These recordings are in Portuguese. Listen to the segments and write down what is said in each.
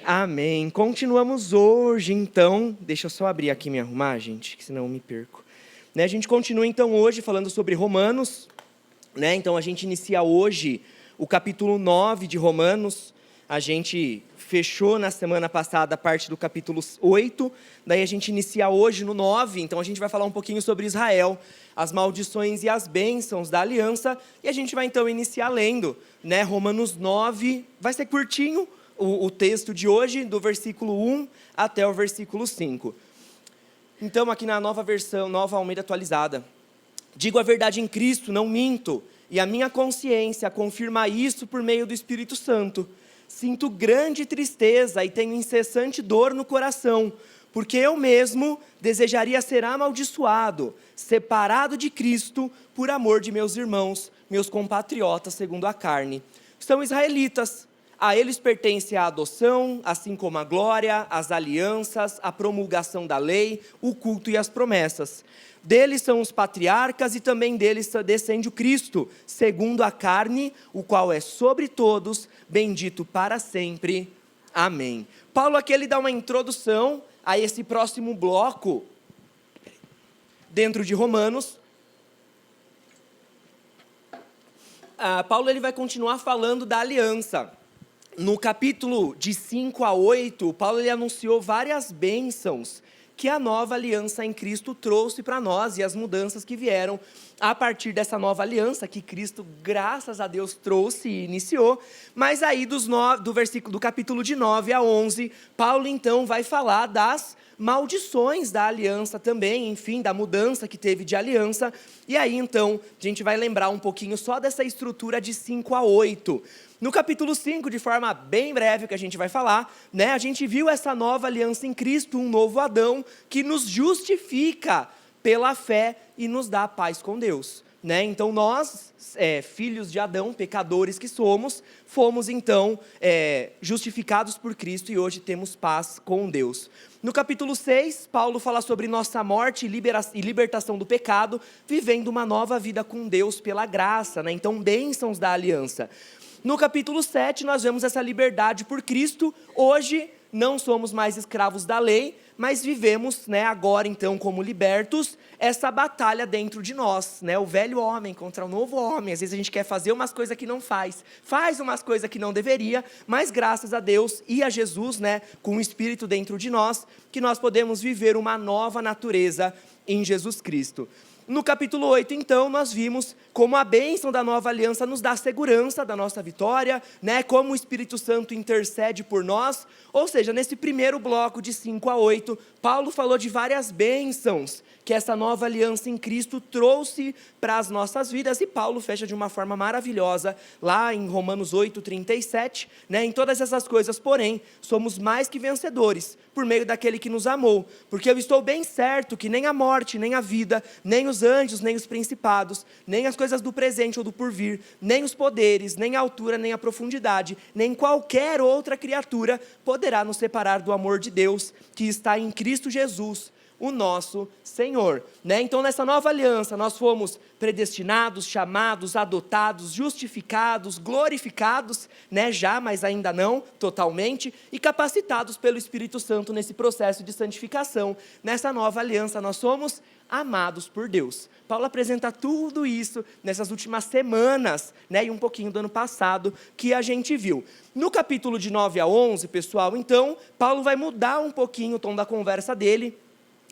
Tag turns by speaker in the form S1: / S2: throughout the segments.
S1: Amém. Continuamos hoje, então. Deixa eu só abrir aqui e me arrumar, gente, que senão eu me perco. A gente continua, então, hoje falando sobre Romanos. Então, a gente inicia hoje o capítulo 9 de Romanos. A gente fechou na semana passada a parte do capítulo 8. Daí a gente inicia hoje no 9. Então, a gente vai falar um pouquinho sobre Israel, as maldições e as bênçãos da aliança. E a gente vai, então, iniciar lendo, Romanos 9. Vai ser curtinho o texto de hoje, do versículo 1 até o versículo 5. Então, aqui na nova versão, Nova Almeida atualizada. Digo a verdade em Cristo, não minto, e a minha consciência confirma isso por meio do Espírito Santo. Sinto grande tristeza e tenho incessante dor no coração, porque eu mesmo desejaria ser amaldiçoado, separado de Cristo, por amor de meus irmãos, meus compatriotas segundo a carne. São israelitas. A eles pertence a adoção, assim como a glória, as alianças, a promulgação da lei, o culto e as promessas. Deles são os patriarcas e também deles descende o Cristo, segundo a carne, o qual é sobre todos, bendito para sempre. Amém. Paulo aqui ele dá uma introdução a esse próximo bloco, dentro de Romanos. Paulo ele vai continuar falando da aliança. No capítulo de 5 a 8, Paulo ele anunciou várias bênçãos que a nova aliança em Cristo trouxe para nós e as mudanças que vieram a partir dessa nova aliança que Cristo, graças a Deus, trouxe e iniciou. Mas aí do capítulo de 9 a 11, Paulo então vai falar das maldições da aliança também, enfim, da mudança que teve de aliança. E aí então, a gente vai lembrar um pouquinho só dessa estrutura de 5 a 8. No capítulo 5, de forma bem breve que a gente vai falar, a gente viu essa nova aliança em Cristo, um novo Adão, que nos justifica pela fé e nos dá paz com Deus. Então nós, filhos de Adão, pecadores que somos, fomos então justificados por Cristo e hoje temos paz com Deus. No capítulo 6, Paulo fala sobre nossa morte e libertação do pecado, vivendo uma nova vida com Deus pela graça, então bênçãos da aliança. No capítulo 7, nós vemos essa liberdade por Cristo. Hoje, não somos mais escravos da lei, mas vivemos, agora então, como libertos, essa batalha dentro de nós, o velho homem contra o novo homem. Às vezes a gente quer fazer umas coisas que não faz umas coisas que não deveria, mas graças a Deus e a Jesus, com o Espírito dentro de nós, que nós podemos viver uma nova natureza em Jesus Cristo. No capítulo 8, então, nós vimos como a bênção da nova aliança nos dá segurança da nossa vitória, como o Espírito Santo intercede por nós. Ou seja, nesse primeiro bloco de 5 a 8, Paulo falou de várias bênçãos que essa nova aliança em Cristo trouxe para as nossas vidas. E Paulo fecha de uma forma maravilhosa, lá em Romanos 8, 37, em todas essas coisas, porém, somos mais que vencedores, por meio daquele que nos amou. Porque eu estou bem certo que nem a morte, nem a vida, nem os anjos, nem os principados, nem as coisas do presente ou do porvir, nem os poderes, nem a altura, nem a profundidade, nem qualquer outra criatura poderá nos separar do amor de Deus, que está em Cristo Jesus, o nosso Senhor. Então, nessa nova aliança, nós fomos predestinados, chamados, adotados, justificados, glorificados, já, mas ainda não totalmente, e capacitados pelo Espírito Santo nesse processo de santificação. Nessa nova aliança, nós somos amados por Deus. Paulo apresenta tudo isso nessas últimas semanas, e um pouquinho do ano passado, que a gente viu. No capítulo de 9 a 11, pessoal, então, Paulo vai mudar um pouquinho o tom da conversa dele.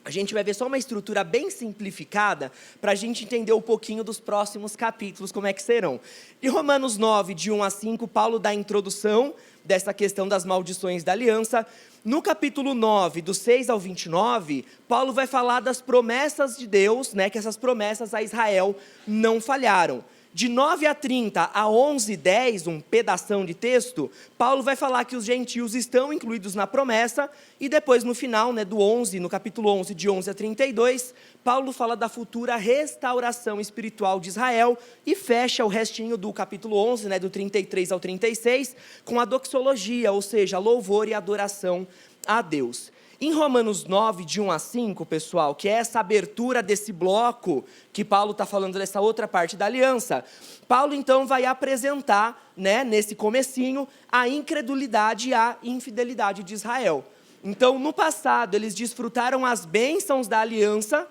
S1: A gente vai ver só uma estrutura bem simplificada para a gente entender um pouquinho dos próximos capítulos, como é que serão. De Romanos 9, de 1 a 5, Paulo dá a introdução dessa questão das maldições da aliança. No capítulo 9, do 6 ao 29, Paulo vai falar das promessas de Deus, que essas promessas a Israel não falharam. De 9 a 30 a 11 e 10, um pedação de texto, Paulo vai falar que os gentios estão incluídos na promessa, e depois no final, no capítulo 11, de 11 a 32, Paulo fala da futura restauração espiritual de Israel, e fecha o restinho do capítulo 11, do 33 ao 36, com a doxologia, ou seja, louvor e adoração a Deus. Em Romanos 9, de 1 a 5, pessoal, que é essa abertura desse bloco, que Paulo está falando dessa outra parte da aliança, Paulo então vai apresentar, né, nesse comecinho, a incredulidade e a infidelidade de Israel. Então, no passado, eles desfrutaram as bênçãos da aliança,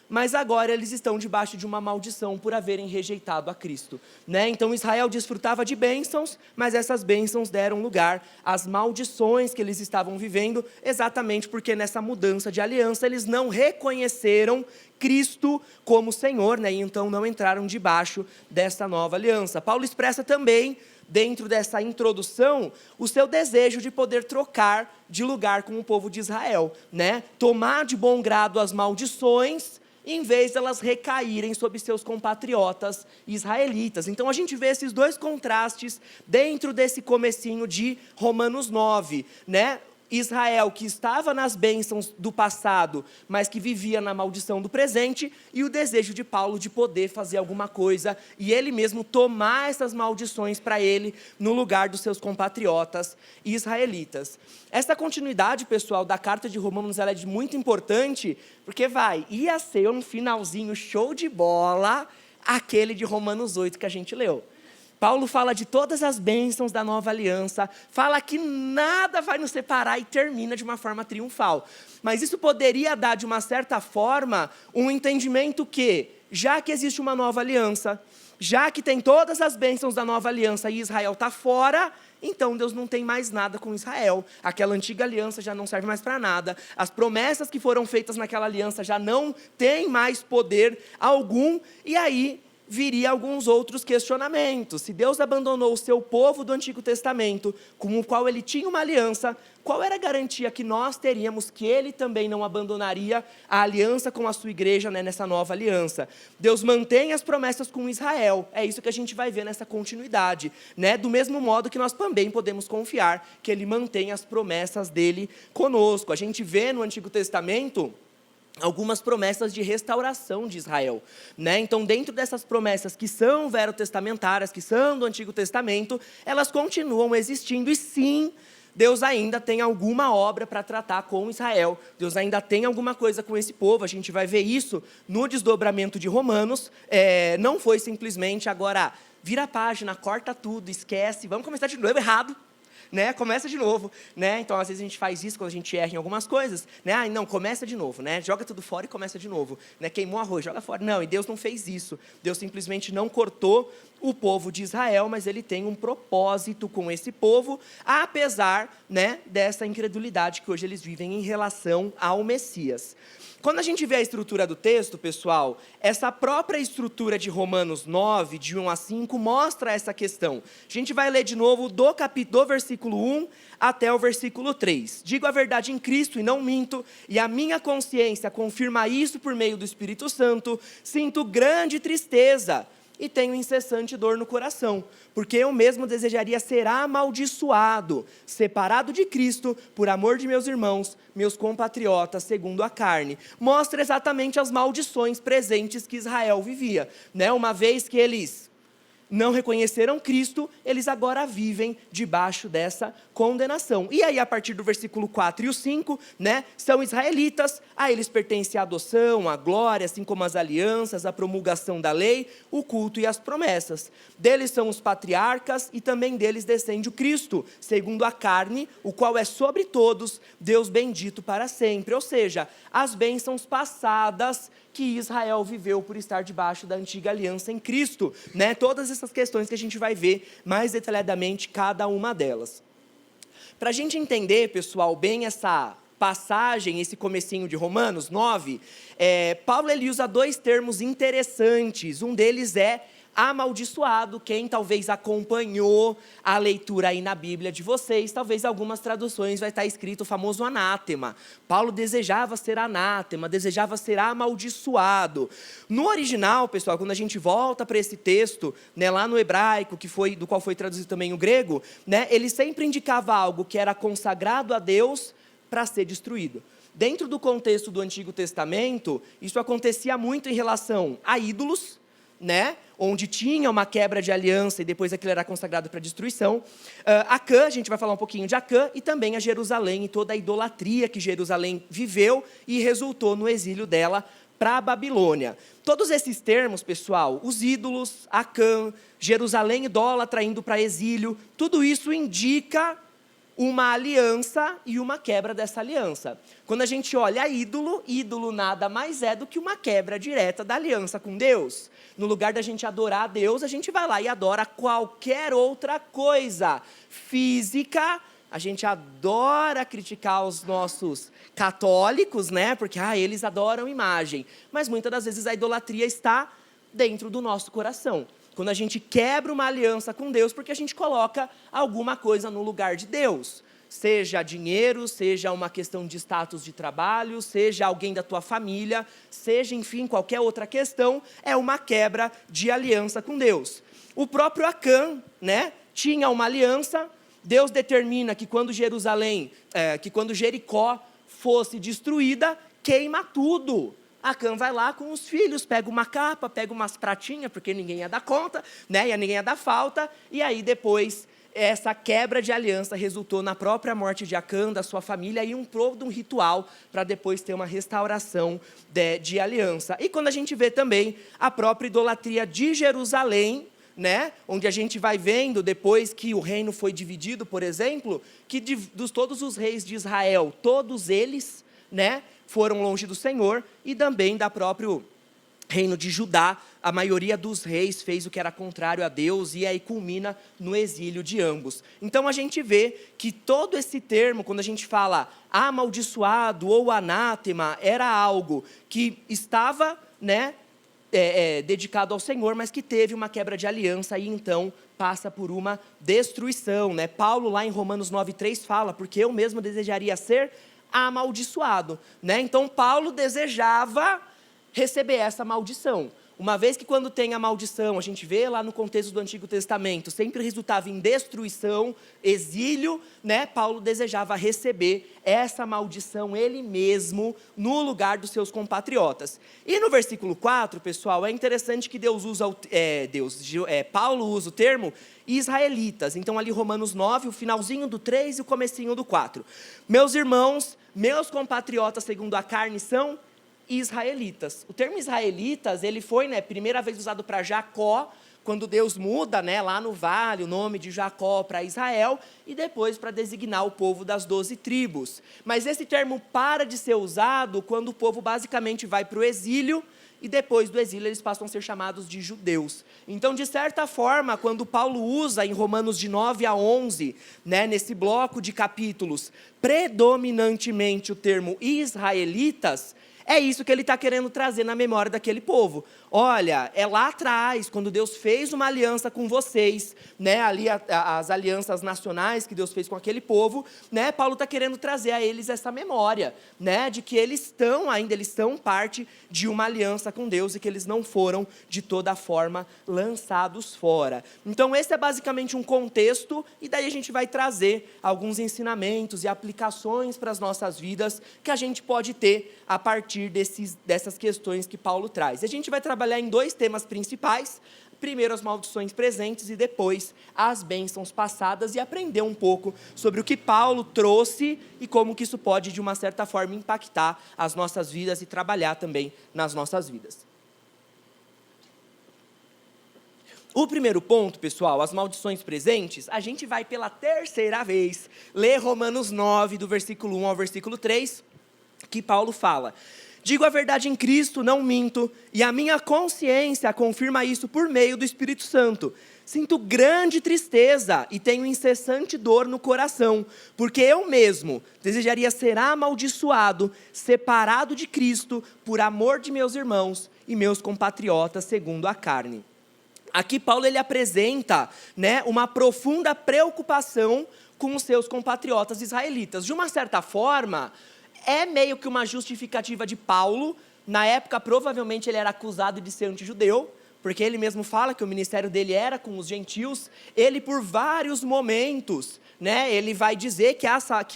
S1: mas agora eles estão debaixo de uma maldição por haverem rejeitado a Cristo, né? Então Israel desfrutava de bênçãos, mas essas bênçãos deram lugar às maldições que eles estavam vivendo, exatamente porque nessa mudança de aliança eles não reconheceram Cristo como Senhor, né? E então não entraram debaixo dessa nova aliança. Paulo expressa também, dentro dessa introdução, o seu desejo de poder trocar de lugar com o povo de Israel, né? Tomar de bom grado as maldições, em vez de elas recaírem sobre seus compatriotas israelitas. Então a gente vê esses dois contrastes dentro desse comecinho de Romanos 9, né? Israel, que estava nas bênçãos do passado, mas que vivia na maldição do presente, e o desejo de Paulo de poder fazer alguma coisa, e ele mesmo tomar essas maldições para ele, no lugar dos seus compatriotas israelitas. Essa continuidade, pessoal, da carta de Romanos, ela é muito importante, porque ia ser um finalzinho show de bola, aquele de Romanos 8 que a gente leu. Paulo fala de todas as bênçãos da nova aliança, fala que nada vai nos separar e termina de uma forma triunfal. Mas isso poderia dar, de uma certa forma, um entendimento que, já que existe uma nova aliança, já que tem todas as bênçãos da nova aliança e Israel está fora, então Deus não tem mais nada com Israel. Aquela antiga aliança já não serve mais para nada. As promessas que foram feitas naquela aliança já não têm mais poder algum. E aí viria alguns outros questionamentos. Se Deus abandonou o seu povo do Antigo Testamento, com o qual ele tinha uma aliança, qual era a garantia que nós teríamos que ele também não abandonaria a aliança com a sua igreja, né, nessa nova aliança? Deus mantém as promessas com Israel. É isso que a gente vai ver nessa continuidade, né? Do mesmo modo que nós também podemos confiar que ele mantém as promessas dele conosco. A gente vê no Antigo Testamento algumas promessas de restauração de Israel, né? Então, dentro dessas promessas que são verotestamentárias, que são do Antigo Testamento, elas continuam existindo, e sim, Deus ainda tem alguma obra para tratar com Israel. Deus ainda tem alguma coisa com esse povo. A gente vai ver isso no desdobramento de Romanos. Não foi simplesmente agora, vira a página, corta tudo, esquece, vamos começar de novo, errado. Né? Começa de novo, né? Então às vezes a gente faz isso quando a gente erra em algumas coisas, né? Não, começa de novo, né? Joga tudo fora e começa de novo, né? Queimou arroz, joga fora. Não, e Deus não fez isso. Deus simplesmente não cortou o povo de Israel, mas ele tem um propósito com esse povo, apesar, né, dessa incredulidade que hoje eles vivem em relação ao Messias. Quando a gente vê a estrutura do texto, pessoal, essa própria estrutura de Romanos 9, de 1 a 5, mostra essa questão. A gente vai ler de novo do versículo 1 até o versículo 3. Digo a verdade em Cristo e não minto, e a minha consciência confirma isso por meio do Espírito Santo. Sinto grande tristeza e tenho incessante dor no coração, porque eu mesmo desejaria ser amaldiçoado, separado de Cristo, por amor de meus irmãos, meus compatriotas, segundo a carne. Mostra exatamente as maldições presentes que Israel vivia, né? Uma vez que eles não reconheceram Cristo, eles agora vivem debaixo dessa condenação. E aí, a partir do versículo 4 e o 5, né, são israelitas, a eles pertence a adoção, a glória, assim como as alianças, a promulgação da lei, o culto e as promessas. Deles são os patriarcas e também deles descende o Cristo, segundo a carne, o qual é sobre todos, Deus bendito para sempre. Ou seja, as bênçãos passadas que Israel viveu por estar debaixo da antiga aliança em Cristo, né? Todas essas questões que a gente vai ver mais detalhadamente cada uma delas. Para a gente entender, pessoal, bem essa passagem, esse comecinho de Romanos 9, Paulo ele usa dois termos interessantes. Um deles é amaldiçoado. Quem talvez acompanhou a leitura aí na Bíblia de vocês, talvez algumas traduções vai estar escrito o famoso anátema. Paulo desejava ser anátema, desejava ser amaldiçoado. No original, pessoal, quando a gente volta para esse texto, né, lá no hebraico, do qual foi traduzido também o grego, né, ele sempre indicava algo que era consagrado a Deus para ser destruído. Dentro do contexto do Antigo Testamento, isso acontecia muito em relação a ídolos, né? Onde tinha uma quebra de aliança e depois aquilo era consagrado para destruição. Acã, a gente vai falar um pouquinho de Acã, e também a Jerusalém e toda a idolatria que Jerusalém viveu e resultou no exílio dela para a Babilônia. Todos esses termos, pessoal, os ídolos, Acã, Jerusalém idólatra indo para exílio, tudo isso indica uma aliança e uma quebra dessa aliança. Quando a gente olha ídolo, ídolo nada mais é do que uma quebra direta da aliança com Deus. No lugar da gente adorar a Deus, a gente vai lá e adora qualquer outra coisa física. A gente adora criticar os nossos católicos, né? Porque eles adoram imagem. Mas muitas das vezes a idolatria está dentro do nosso coração. Quando a gente quebra uma aliança com Deus, porque a gente coloca alguma coisa no lugar de Deus. Seja dinheiro, seja uma questão de status de trabalho, seja alguém da tua família, seja, enfim, qualquer outra questão, é uma quebra de aliança com Deus. O próprio Acã, né, tinha uma aliança. Deus determina que quando Jericó fosse destruída, queima tudo. Acã vai lá com os filhos, pega uma capa, pega umas pratinhas, porque ninguém ia dar conta, né? E ninguém ia dar falta. E aí depois, essa quebra de aliança resultou na própria morte de Acã, da sua família, e todo um ritual para depois ter uma restauração de aliança. E quando a gente vê também a própria idolatria de Jerusalém, né? Onde a gente vai vendo, depois que o reino foi dividido, por exemplo, que todos os reis de Israel, todos eles, né, foram longe do Senhor, e também da próprio reino de Judá, a maioria dos reis fez o que era contrário a Deus, e aí culmina no exílio de ambos. Então a gente vê que todo esse termo, quando a gente fala amaldiçoado ou anátema, era algo que estava, né, dedicado ao Senhor, mas que teve uma quebra de aliança e então passa por uma destruição, né? Paulo lá em Romanos 9:3 fala, porque eu mesmo desejaria ser amaldiçoado, né? Então Paulo desejava receber essa maldição. Uma vez que quando tem a maldição, a gente vê lá no contexto do Antigo Testamento, sempre resultava em destruição, exílio, né? Paulo desejava receber essa maldição ele mesmo no lugar dos seus compatriotas. E no versículo 4, pessoal, é interessante que Paulo usa o termo israelitas. Então ali Romanos 9, o finalzinho do 3 e o comecinho do 4. Meus irmãos, meus compatriotas segundo a carne são israelitas. O termo israelitas, ele foi, né, primeira vez usado para Jacó, quando Deus muda, né, lá no vale, o nome de Jacó para Israel, e depois para designar o povo das 12 tribos. Mas esse termo para de ser usado quando o povo basicamente vai para o exílio, e depois do exílio eles passam a ser chamados de judeus. Então, de certa forma, quando Paulo usa em Romanos de 9 a 11, né, nesse bloco de capítulos, predominantemente o termo israelitas, é isso que ele está querendo trazer na memória daquele povo. Olha, é lá atrás, quando Deus fez uma aliança com vocês, né, ali as alianças nacionais que Deus fez com aquele povo, né, Paulo está querendo trazer a eles essa memória, né, de que eles são parte de uma aliança com Deus e que eles não foram, de toda forma, lançados fora. Então, esse é basicamente um contexto, e daí a gente vai trazer alguns ensinamentos e aplicações para as nossas vidas que a gente pode ter a partir dessas questões que Paulo traz. A gente vai trabalhar em 2 temas principais. Primeiro as maldições presentes e depois as bênçãos passadas, e aprender um pouco sobre o que Paulo trouxe e como que isso pode, de uma certa forma, impactar as nossas vidas e trabalhar também nas nossas vidas. O primeiro ponto, pessoal, as maldições presentes, a gente vai pela 3ª vez ler Romanos 9, do versículo 1 ao versículo 3, que Paulo fala: digo a verdade em Cristo, não minto, e a minha consciência confirma isso por meio do Espírito Santo. Sinto grande tristeza e tenho incessante dor no coração, porque eu mesmo desejaria ser amaldiçoado, separado de Cristo, por amor de meus irmãos e meus compatriotas segundo a carne. Aqui Paulo ele apresenta, né, uma profunda preocupação com os seus compatriotas israelitas. De uma certa forma, é meio que uma justificativa de Paulo. Na época, provavelmente, ele era acusado de ser antijudeu, porque ele mesmo fala que o ministério dele era com os gentios. Ele, por vários momentos, né, ele vai dizer que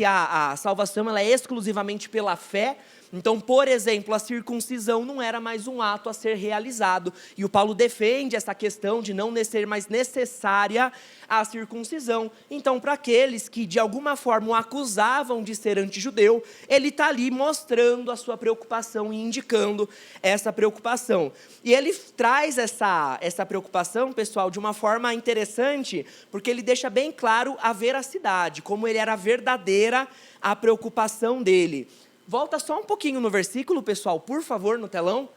S1: a salvação ela é exclusivamente pela fé, Então, por exemplo, a circuncisão não era mais um ato a ser realizado. E o Paulo defende essa questão de não ser mais necessária a circuncisão. Então, para aqueles que de alguma forma o acusavam de ser antijudeu, ele está ali mostrando a sua preocupação e indicando essa preocupação. E ele traz essa preocupação, pessoal, de uma forma interessante, porque ele deixa bem claro a veracidade, como ele era verdadeira a preocupação dele. Volta só um pouquinho no versículo, pessoal, por favor, no telão.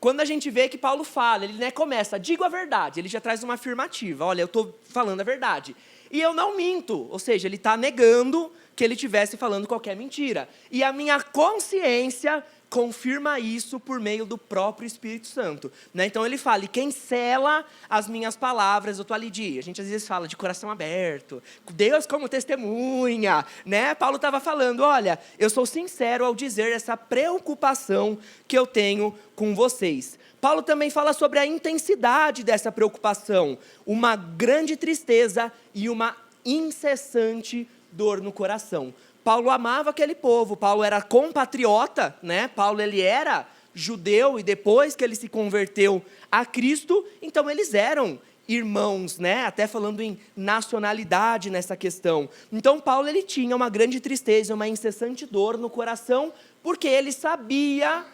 S1: Quando a gente vê que Paulo fala, ele começa, digo a verdade, ele já traz uma afirmativa, olha, eu estou falando a verdade. E eu não minto, ou seja, ele está negando que ele estivesse falando qualquer mentira. E a minha consciência confirma isso por meio do próprio Espírito Santo. Né? Então ele fala, e quem sela as minhas palavras, eu estou ali a gente às vezes fala de coração aberto, Deus como testemunha, né? Paulo estava falando, olha, eu sou sincero ao dizer essa preocupação que eu tenho com vocês. Paulo também fala sobre a intensidade dessa preocupação, uma grande tristeza e uma incessante dor no coração. Paulo amava aquele povo, Paulo era compatriota, né? Paulo ele era judeu e depois que ele se converteu a Cristo, então eles eram irmãos, né? Até falando em nacionalidade nessa questão. Então Paulo ele tinha uma grande tristeza, uma incessante dor no coração, porque ele sabia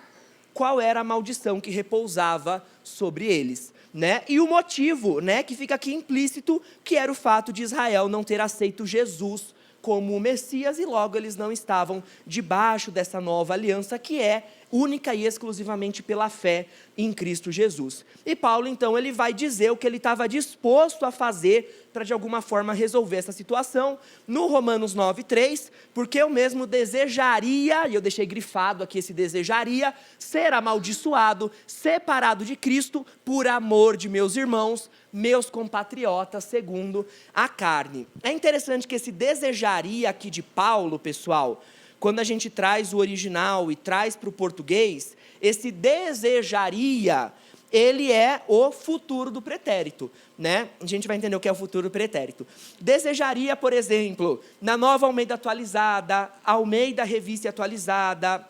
S1: qual era a maldição que repousava sobre eles. Né? E o motivo, né, que fica aqui implícito, que era o fato de Israel não ter aceito Jesus como o Messias, e logo eles não estavam debaixo dessa nova aliança, que é única e exclusivamente pela fé em Cristo Jesus. E Paulo, então, ele vai dizer o que ele estava disposto a fazer para, de alguma forma, resolver essa situação, no Romanos 9:3, porque eu mesmo desejaria, e eu deixei grifado aqui esse desejaria, ser amaldiçoado, separado de Cristo, por amor de meus irmãos, meus compatriotas, segundo a carne. É interessante que esse desejaria aqui de Paulo, pessoal, quando a gente traz o original e traz para o português, esse desejaria, ele é o futuro do pretérito, né? A gente vai entender o que é o futuro do pretérito. Desejaria, por exemplo, na Nova Almeida Atualizada, Almeida Revista Atualizada,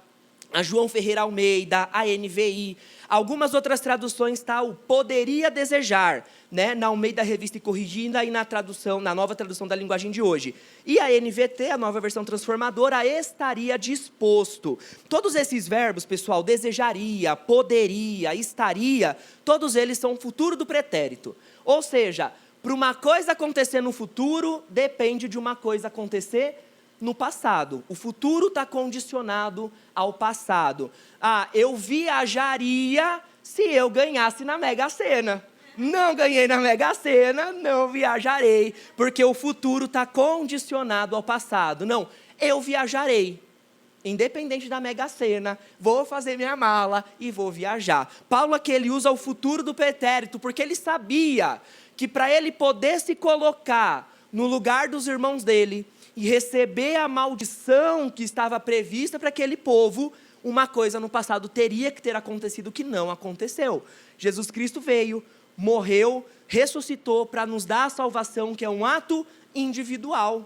S1: a João Ferreira Almeida, a NVI, algumas outras traduções está o poderia desejar, né, na Almeida Revista e Corrigida e na nova tradução da linguagem de hoje. E a NVT, a nova versão transformadora, estaria disposto. Todos esses verbos, pessoal, desejaria, poderia, estaria, todos eles são o futuro do pretérito. Ou seja, para uma coisa acontecer no futuro, depende de uma coisa acontecer no passado. O futuro está condicionado ao passado. Eu viajaria se eu ganhasse na Mega Sena. Não ganhei na Mega Sena, não viajarei, porque o futuro está condicionado ao passado. Não, eu viajarei. Independente da Mega Sena, vou fazer minha mala e vou viajar. Paulo aqui, ele usa o futuro do pretérito, porque ele sabia que para ele poder se colocar no lugar dos irmãos dele e receber a maldição que estava prevista para aquele povo, uma coisa no passado teria que ter acontecido que não aconteceu. Jesus Cristo veio, morreu, ressuscitou para nos dar a salvação, que é um ato individual.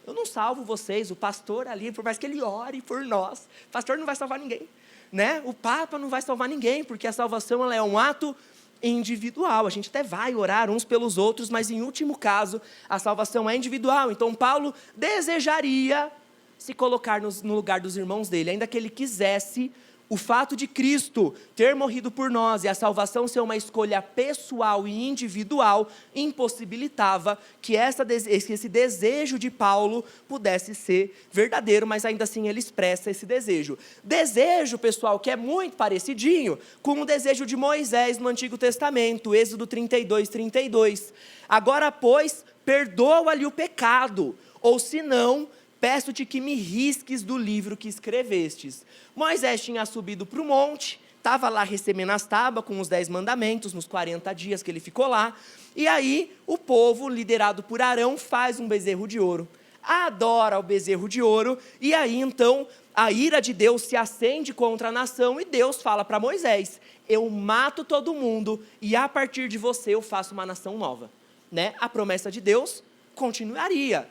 S1: Eu não salvo vocês, o pastor ali, por mais que ele ore por nós, o pastor não vai salvar ninguém, né? O Papa não vai salvar ninguém, porque a salvação ela é um ato individual. A gente até vai orar uns pelos outros, mas em último caso, a salvação é individual. Então Paulo desejaria se colocar no lugar dos irmãos dele, ainda que ele quisesse. O fato de Cristo ter morrido por nós e a salvação ser uma escolha pessoal e individual impossibilitava que esse desejo de Paulo pudesse ser verdadeiro, mas ainda assim ele expressa esse desejo. Desejo, pessoal, que é muito parecidinho com o desejo de Moisés no Antigo Testamento, Êxodo 32:32. Agora, pois, perdoa-lhe o pecado, ou se não, peço-te que me risques do livro que escrevestes. Moisés tinha subido para o monte, estava lá recebendo as tábuas com os 10 mandamentos, nos 40 dias que ele ficou lá, e aí o povo, liderado por Arão, faz um bezerro de ouro, adora o bezerro de ouro, e aí então a ira de Deus se acende contra a nação, e Deus fala para Moisés, eu mato todo mundo, e a partir de você eu faço uma nação nova. Né? A promessa de Deus continuaria.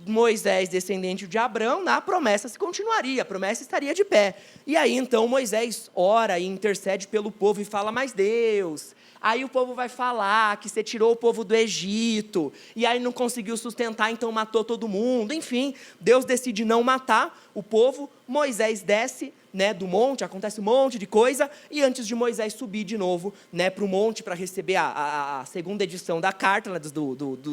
S1: Moisés, descendente de Abraão, a promessa se continuaria, a promessa estaria de pé. E aí, então, Moisés ora e intercede pelo povo e fala, mas Deus, aí o povo vai falar que você tirou o povo do Egito, e aí não conseguiu sustentar, então matou todo mundo. Enfim, Deus decide não matar o povo, Moisés desce, né, do monte, acontece um monte de coisa, e antes de Moisés subir de novo, né, para o monte para receber a segunda edição da carta, né,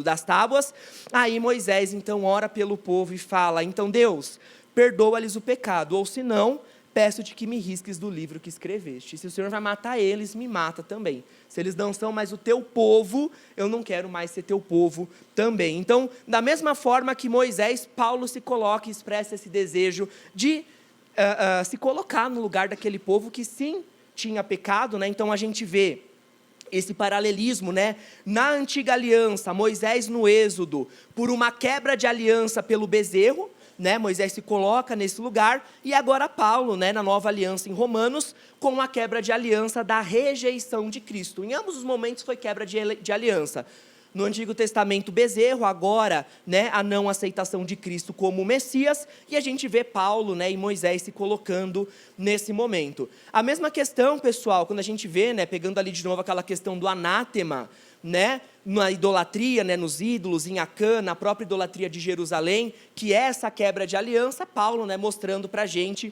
S1: das tábuas, aí Moisés então ora pelo povo e fala, então Deus, perdoa-lhes o pecado, ou se não, peço-te que me risques do livro que escreveste. Se o Senhor vai matar eles, me mata também. Se eles não são mais o teu povo, eu não quero mais ser teu povo também. Então, da mesma forma que Moisés, Paulo se coloca e expressa esse desejo de se colocar no lugar daquele povo que sim tinha pecado, né? Então a gente vê esse paralelismo, né? Na antiga aliança, Moisés no Êxodo, por uma quebra de aliança pelo bezerro, né? Moisés se coloca nesse lugar, e agora Paulo, né? Na nova aliança em Romanos, com a quebra de aliança da rejeição de Cristo. Em ambos os momentos foi quebra de aliança. No Antigo Testamento, bezerro, agora, né, a não aceitação de Cristo como Messias, e a gente vê Paulo, né, e Moisés se colocando nesse momento. A mesma questão, pessoal, quando a gente vê, né, pegando ali de novo aquela questão do anátema, né, na idolatria, né, nos ídolos, em Acã, na própria idolatria de Jerusalém, que é essa quebra de aliança, Paulo, né, mostrando para a gente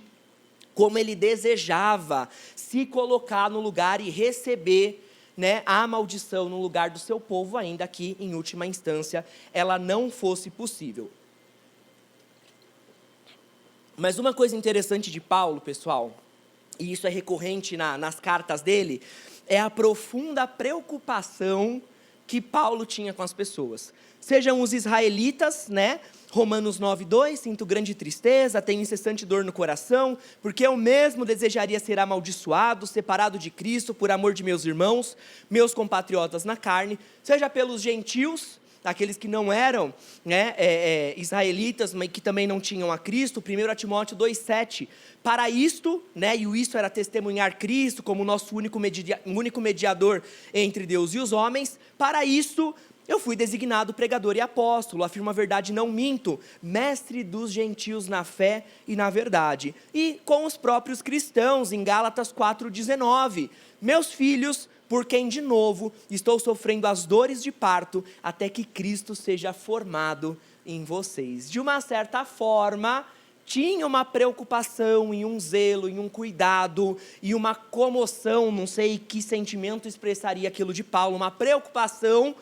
S1: como ele desejava se colocar no lugar e receber, né, a maldição no lugar do seu povo, ainda que, em última instância, ela não fosse possível. Mas uma coisa interessante de Paulo, pessoal, e isso é recorrente nas cartas dele, é a profunda preocupação que Paulo tinha com as pessoas. Sejam os israelitas, né? Romanos 9:2, sinto grande tristeza, tenho incessante dor no coração, porque eu mesmo desejaria ser amaldiçoado, separado de Cristo, por amor de meus irmãos, meus compatriotas na carne, seja pelos gentios, aqueles que não eram, né, israelitas, mas que também não tinham a Cristo. 1 Timóteo 2:7, para isto, né, e o isto era testemunhar Cristo como nosso único mediador entre Deus e os homens, para isto eu fui designado pregador e apóstolo, afirmo a verdade, não minto, mestre dos gentios na fé e na verdade. E com os próprios cristãos, em Gálatas 4:19, meus filhos, por quem de novo estou sofrendo as dores de parto, até que Cristo seja formado em vocês. De uma certa forma, tinha uma preocupação, e um zelo, e um cuidado, e uma comoção, não sei que sentimento expressaria aquilo de Paulo, uma preocupação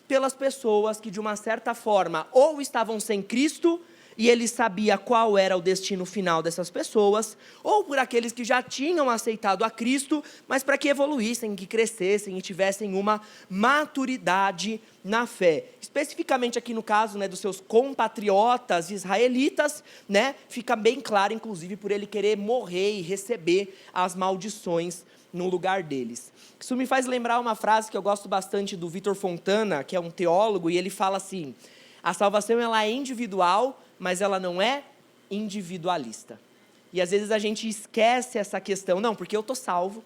S1: pelas pessoas que de uma certa forma ou estavam sem Cristo, e ele sabia qual era o destino final dessas pessoas, ou por aqueles que já tinham aceitado a Cristo, mas para que evoluíssem, que crescessem e tivessem uma maturidade na fé. Especificamente aqui no caso, né, dos seus compatriotas israelitas, né, fica bem claro, inclusive, por ele querer morrer e receber as maldições no lugar deles. Isso me faz lembrar uma frase que eu gosto bastante do Vitor Fontana, que é um teólogo, e ele fala assim: a salvação ela é individual, mas ela não é individualista. E às vezes a gente esquece essa questão, não, porque eu estou salvo,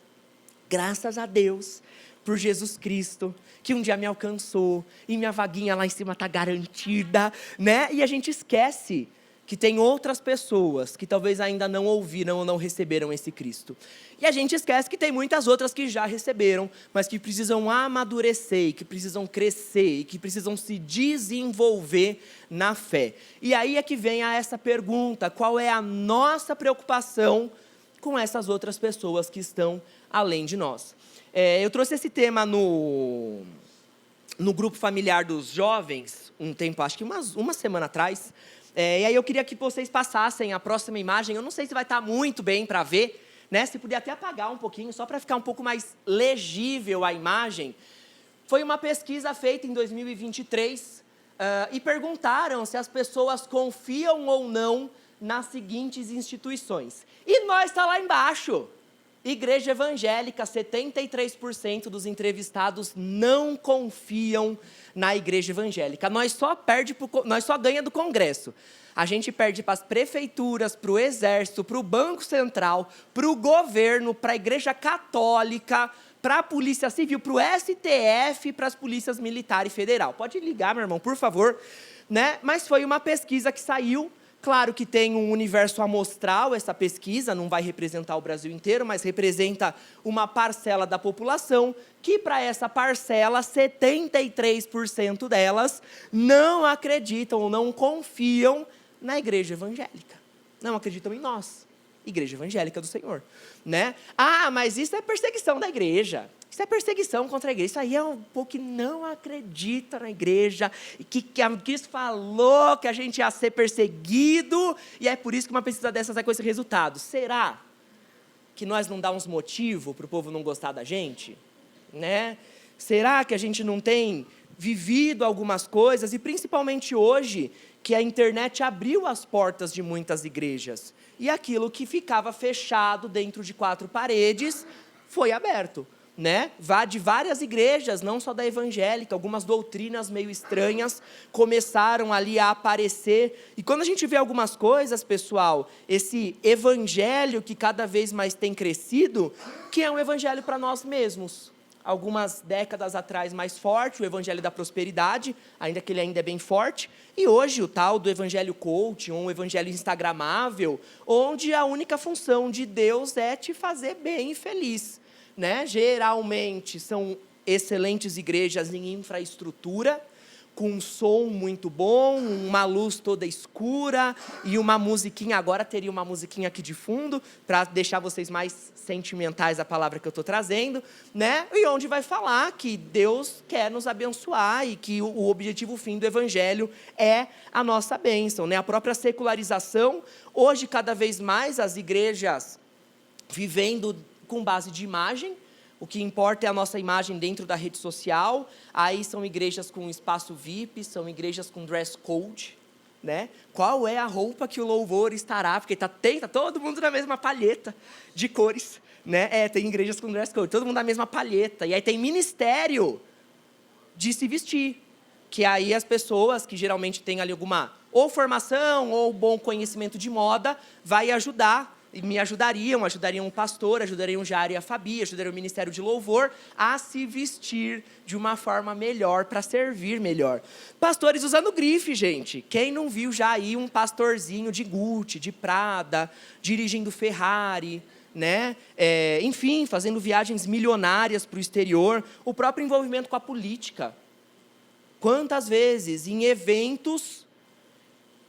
S1: graças a Deus, por Jesus Cristo, que um dia me alcançou, e minha vaguinha lá em cima está garantida, né? E a gente esquece que tem outras pessoas que talvez ainda não ouviram ou não receberam esse Cristo. E a gente esquece que tem muitas outras que já receberam, mas que precisam amadurecer, que precisam crescer, e que precisam se desenvolver na fé. E aí é que vem a essa pergunta: qual é a nossa preocupação com essas outras pessoas que estão além de nós? Eu trouxe esse tema no grupo familiar dos jovens, um tempo, acho que uma semana atrás. E aí eu queria que vocês passassem a próxima imagem. Eu não sei se vai estar muito bem para ver, né? Se puder até apagar um pouquinho, só para ficar um pouco mais legível a imagem. Foi uma pesquisa feita em 2023 e perguntaram se as pessoas confiam ou não nas seguintes instituições. E nós está lá embaixo. Igreja evangélica, 73% dos entrevistados não confiam na igreja evangélica. Nós só ganha do Congresso. A gente perde para as prefeituras, para o Exército, para o Banco Central, para o governo, para a Igreja Católica, para a Polícia Civil, para o STF, para as polícias militar e federal. Pode ligar, meu irmão, por favor. Né? Mas foi uma pesquisa que saiu. Claro que tem um universo amostral, essa pesquisa, não vai representar o Brasil inteiro, mas representa uma parcela da população, que para essa parcela, 73% delas não acreditam ou não confiam na igreja evangélica. Não acreditam em nós, igreja evangélica do Senhor. Né? Ah, mas isso é perseguição da igreja. Isso é perseguição contra a igreja. Isso aí é um povo que não acredita na igreja, e que falou que a gente ia ser perseguido, e é por isso que uma pesquisa dessas vai com esse resultado. Será que nós não damos motivo para o povo não gostar da gente? Né? Será que a gente não tem vivido algumas coisas, e principalmente hoje, que a internet abriu as portas de muitas igrejas, e aquilo que ficava fechado dentro de 4 paredes foi aberto. Né? De várias igrejas, não só da evangélica, algumas doutrinas meio estranhas começaram ali a aparecer. E quando a gente vê algumas coisas, pessoal, esse evangelho que cada vez mais tem crescido, que é um evangelho para nós mesmos. Algumas décadas atrás mais forte, o evangelho da prosperidade, ainda que ele ainda é bem forte, e hoje o tal do evangelho coaching, ou um evangelho instagramável, onde a única função de Deus é te fazer bem e feliz. Né? Geralmente são excelentes igrejas em infraestrutura, com um som muito bom, uma luz toda escura e uma musiquinha. Agora teria uma musiquinha aqui de fundo, para deixar vocês mais sentimentais a palavra que eu estou trazendo, né? E onde vai falar que Deus quer nos abençoar e que o objetivo fim do evangelho é a nossa bênção. Né? A própria secularização, hoje cada vez mais as igrejas vivendo com base de imagem, o que importa é a nossa imagem dentro da rede social. Aí são igrejas com espaço VIP, são igrejas com dress code, né? Qual é a roupa que o louvor estará? Porque tá todo mundo na mesma palheta de cores, né? Tem igrejas com dress code, todo mundo na mesma palheta. E aí tem ministério de se vestir, que aí as pessoas que geralmente têm ali alguma ou formação ou bom conhecimento de moda, vai ajudar. E me ajudariam o pastor, ajudariam o Jair e a Fabi, ajudariam o Ministério de Louvor a se vestir de uma forma melhor, para servir melhor. Pastores usando grife, gente. Quem não viu já aí um pastorzinho de Gucci, de Prada, dirigindo Ferrari, né? Enfim, fazendo viagens milionárias para o exterior. O próprio envolvimento com a política. Quantas vezes em eventos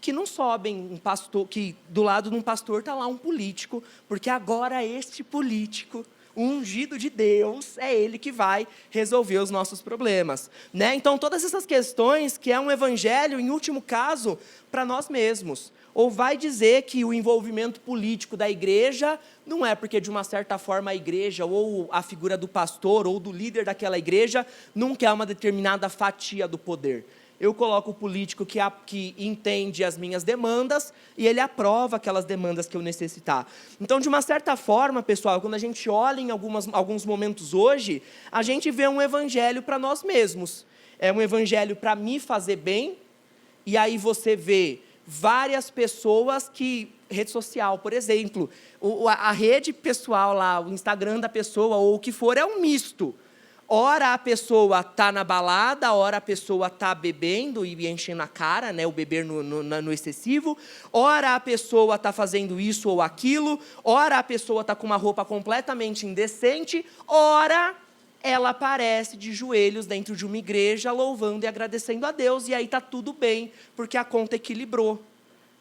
S1: que não sobem um pastor, que do lado de um pastor está lá um político, porque agora este político, o ungido de Deus, é ele que vai resolver os nossos problemas. Né? Então, todas essas questões, que é um evangelho, em último caso, para nós mesmos. Ou vai dizer que o envolvimento político da igreja não é porque, de uma certa forma, a igreja, ou a figura do pastor, ou do líder daquela igreja, não quer uma determinada fatia do poder. Eu coloco o político que entende as minhas demandas e ele aprova aquelas demandas que eu necessitar. Então, de uma certa forma, pessoal, quando a gente olha em alguns momentos hoje, a gente vê um evangelho para nós mesmos. É um evangelho para me fazer bem, e aí você vê várias pessoas que... Rede social, por exemplo, a rede pessoal lá, o Instagram da pessoa, ou o que for, é um misto. Ora a pessoa está na balada, ora a pessoa está bebendo e enchendo a cara, né, o beber no excessivo, ora a pessoa está fazendo isso ou aquilo, ora a pessoa está com uma roupa completamente indecente, ora ela aparece de joelhos dentro de uma igreja, louvando e agradecendo a Deus, e aí está tudo bem, porque a conta equilibrou.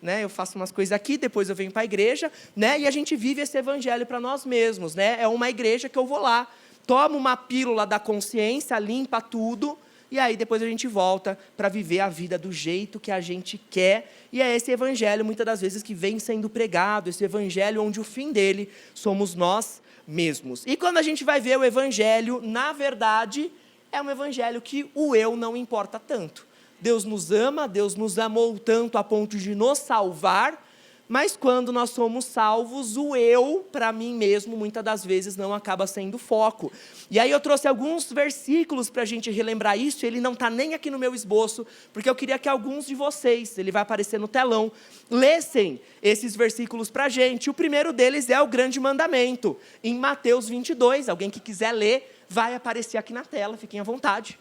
S1: Né? Eu faço umas coisas aqui, depois eu venho para a igreja, né? E a gente vive esse evangelho para nós mesmos. Né? É uma igreja que eu vou lá, toma uma pílula da consciência, limpa tudo, e aí depois a gente volta para viver a vida do jeito que a gente quer. E é esse evangelho, muitas das vezes, que vem sendo pregado, esse evangelho onde o fim dele somos nós mesmos. E quando a gente vai ver o evangelho, na verdade, é um evangelho que o eu não importa tanto. Deus nos ama, Deus nos amou tanto a ponto de nos salvar, mas quando nós somos salvos, o eu, para mim mesmo, muitas das vezes não acaba sendo foco. E aí eu trouxe alguns versículos para a gente relembrar isso, ele não está nem aqui no meu esboço, porque eu queria que alguns de vocês, ele vai aparecer no telão, lessem esses versículos para a gente. O primeiro deles é o grande mandamento, em Mateus 22, alguém que quiser ler, vai aparecer aqui na tela, fiquem à vontade.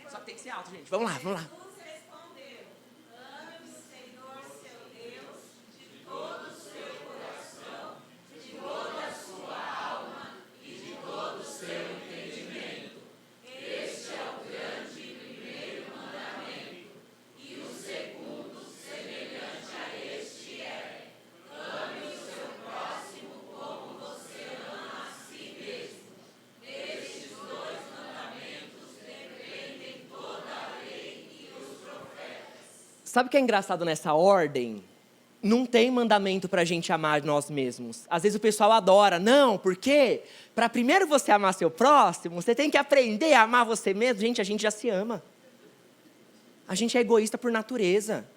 S1: Só que tem que ser alto, gente. Vamos lá, vamos lá. Sabe o que é engraçado nessa ordem? Não tem mandamento para a gente amar nós mesmos. Às vezes o pessoal adora. Não, porque para primeiro você amar seu próximo, você tem que aprender a amar você mesmo. Gente, a gente já se ama. A gente é egoísta por natureza.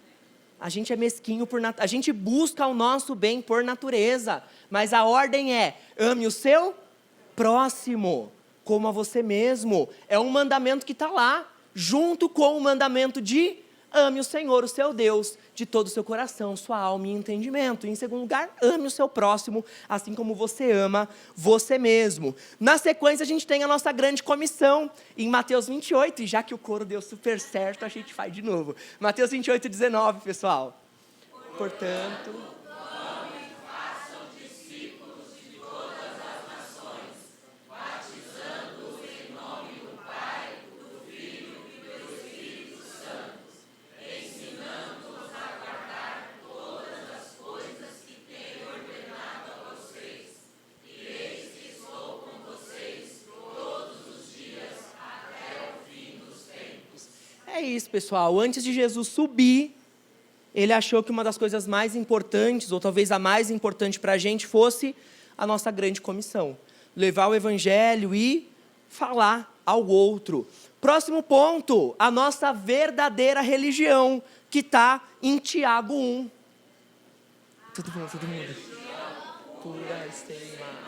S1: A gente é mesquinho por natureza. A gente busca o nosso bem por natureza. Mas a ordem é, ame o seu próximo como a você mesmo. É um mandamento que está lá, junto com o mandamento de ame o Senhor, o seu Deus, de todo o seu coração, sua alma e entendimento. E, em segundo lugar, ame o seu próximo, assim como você ama você mesmo. Na sequência, a gente tem a nossa grande comissão, em Mateus 28, e já que o coro deu super certo, a gente faz de novo. Mateus 28, 19, pessoal. Portanto... É isso, pessoal. Antes de Jesus subir, ele achou que uma das coisas mais importantes, ou talvez a mais importante para a gente, fosse a nossa grande comissão. Levar o evangelho e falar ao outro. Próximo ponto, a nossa verdadeira religião, que está em Tiago 1. Todo mundo. Pura estima.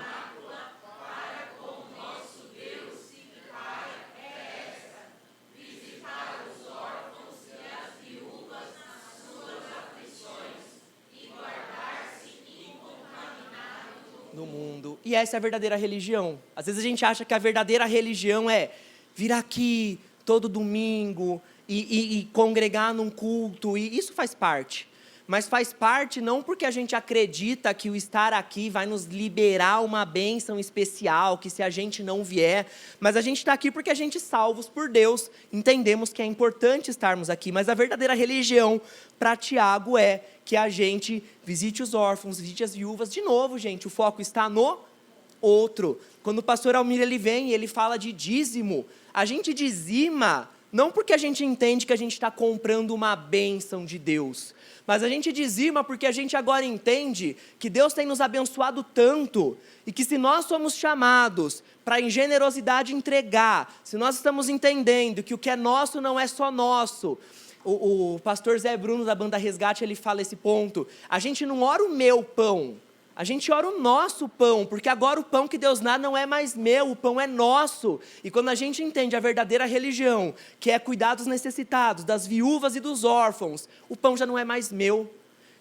S1: No mundo. E essa é a verdadeira religião. Às vezes a gente acha que a verdadeira religião é vir aqui todo domingo e congregar num culto, e isso faz parte. Mas faz parte não porque a gente acredita que o estar aqui vai nos liberar uma bênção especial, que se a gente não vier, mas a gente está aqui porque a gente, salvos por Deus, entendemos que é importante estarmos aqui. Mas a verdadeira religião para Tiago é que a gente visite os órfãos, visite as viúvas. De novo, gente, o foco está no outro. Quando o pastor Almir ele vem e ele fala de dízimo, a gente dizima não porque a gente entende que a gente está comprando uma bênção de Deus, mas a gente dizima porque a gente agora entende que Deus tem nos abençoado tanto, e que se nós somos chamados para em generosidade entregar, se nós estamos entendendo que o que é nosso não é só nosso. O pastor Zé Bruno da banda Resgate, ele fala esse ponto, a gente não ora o meu pão, a gente ora o nosso pão, porque agora o pão que Deus dá não é mais meu, o pão é nosso. E quando a gente entende a verdadeira religião, que é cuidar dos necessitados, das viúvas e dos órfãos, o pão já não é mais meu,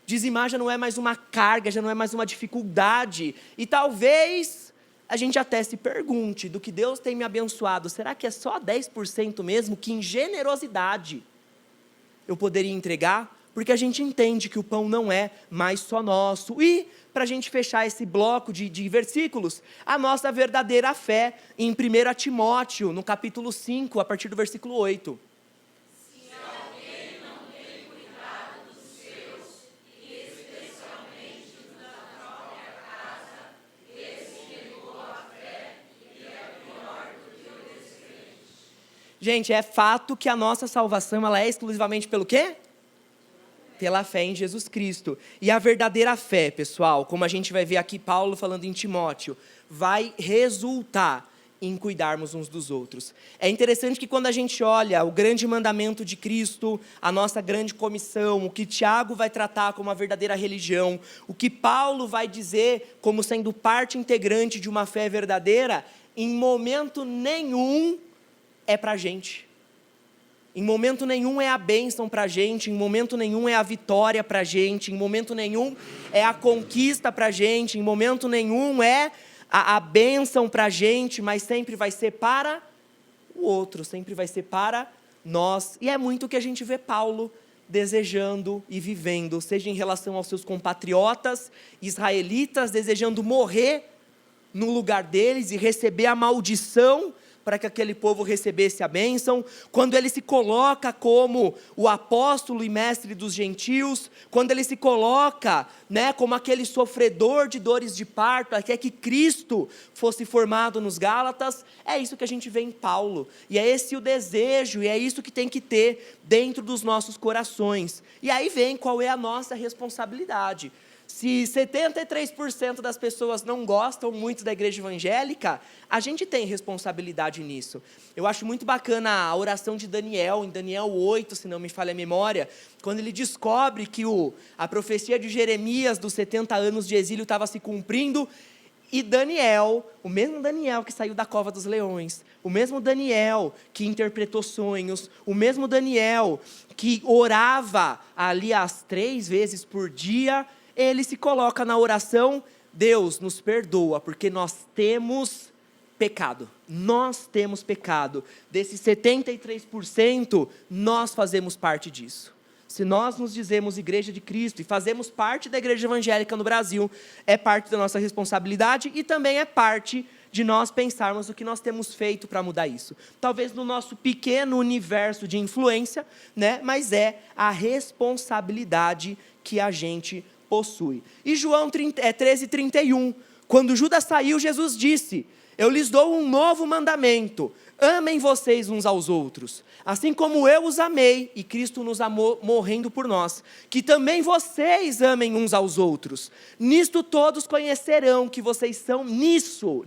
S1: dizimar já não é mais uma carga, já não é mais uma dificuldade. E talvez a gente até se pergunte, do que Deus tem me abençoado, será que é só 10% mesmo, que em generosidade eu poderia entregar? Porque a gente entende que o pão não é mais só nosso. E, para a gente fechar esse bloco de versículos, a nossa verdadeira fé em 1 Timóteo, no capítulo 5, a partir do versículo 8.
S2: Se alguém não tem cuidado dos seus, e especialmente da própria casa, esse negou a fé e é pior do que o descrente.
S1: Gente, é fato que a nossa salvação ela é exclusivamente pelo quê? Pela fé em Jesus Cristo. E a verdadeira fé, pessoal, como a gente vai ver aqui Paulo falando em Timóteo, vai resultar em cuidarmos uns dos outros. É interessante que quando a gente olha o grande mandamento de Cristo, a nossa grande comissão, o que Tiago vai tratar como a verdadeira religião, o que Paulo vai dizer como sendo parte integrante de uma fé verdadeira, em momento nenhum é para a gente. Em momento nenhum é a bênção para a gente, em momento nenhum é a vitória para a gente, em momento nenhum é a conquista para a gente, em momento nenhum é a bênção para a gente, mas sempre vai ser para o outro, sempre vai ser para nós. E é muito o que a gente vê Paulo desejando e vivendo, seja em relação aos seus compatriotas israelitas, desejando morrer no lugar deles e receber a maldição para que aquele povo recebesse a bênção, quando ele se coloca como o apóstolo e mestre dos gentios, quando ele se coloca, como aquele sofredor de dores de parto, até que Cristo fosse formado nos Gálatas, é isso que a gente vê em Paulo, e é esse o desejo, e é isso que tem que ter dentro dos nossos corações. E aí vem qual é a nossa responsabilidade. Se 73% das pessoas não gostam muito da igreja evangélica, a gente tem responsabilidade nisso. Eu acho muito bacana a oração de Daniel, em Daniel 8, se não me falha a memória, quando ele descobre que a profecia de Jeremias dos 70 anos de exílio estava se cumprindo, e Daniel, o mesmo Daniel que saiu da cova dos leões, o mesmo Daniel que interpretou sonhos, o mesmo Daniel que orava ali as 3 vezes por dia, ele se coloca na oração: Deus nos perdoa, porque nós temos pecado. Nós temos pecado. Desses 73%, nós fazemos parte disso. Se nós nos dizemos Igreja de Cristo e fazemos parte da igreja evangélica no Brasil, é parte da nossa responsabilidade e também é parte de nós pensarmos o que nós temos feito para mudar isso. Talvez no nosso pequeno universo de influência, mas é a responsabilidade que a gente possui. E João 13:31, quando Judas saiu, Jesus disse: eu lhes dou um novo mandamento, amem vocês uns aos outros, assim como eu os amei, e Cristo nos amou morrendo por nós, que também vocês amem uns aos outros. Nisto todos conhecerão que vocês são, nisso,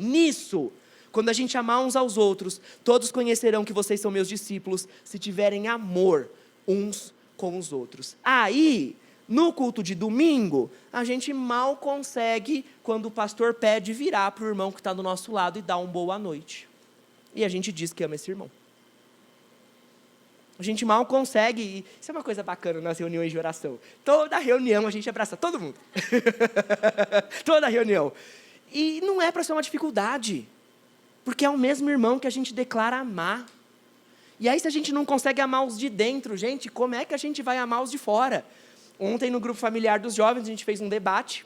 S1: quando a gente amar uns aos outros, todos conhecerão que vocês são meus discípulos, se tiverem amor uns com os outros. Aí, no culto de domingo, a gente mal consegue, quando o pastor pede, virar para o irmão que está do nosso lado e dar um boa noite. E a gente diz que ama esse irmão. A gente mal consegue, isso é uma coisa bacana nas reuniões de oração. Toda reunião a gente abraça todo mundo. Toda reunião. E não é para ser uma dificuldade, porque é o mesmo irmão que a gente declara amar. E aí, se a gente não consegue amar os de dentro, gente, como é que a gente vai amar os de fora? Ontem, no grupo familiar dos jovens, a gente fez um debate